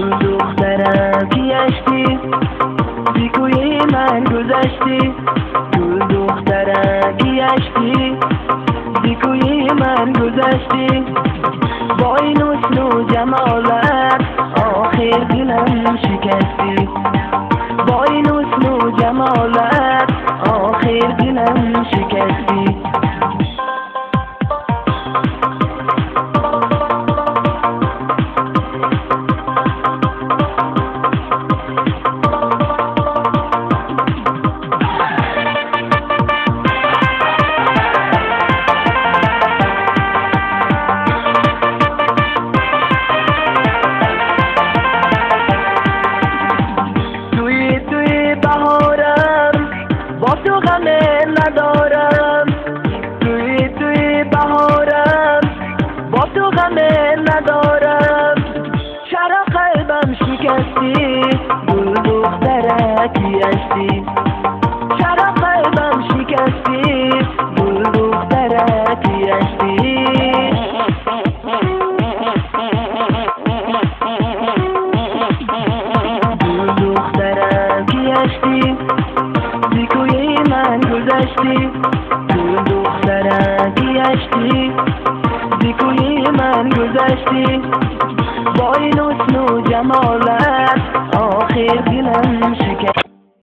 گل دخترم گشتی بیکوی من گذشتی گل دخترم گشتی بیکوی من گذشتی با این حسن و جمالت آخر دلم شکستی با این حسن و جمالت آخر دلم شکستی با تو غم ندارم توی بهارم با تو غم ندارم چرا قلبم شکستی گل دخترک گشتی چرا قلبم شکستی گل دخترک گشتی گل دخترک گشتی بیکوی من گذشتی گل دخترم گشتی بیکوی من گذشتی با این حسن و جمالت آخر دلم شکستی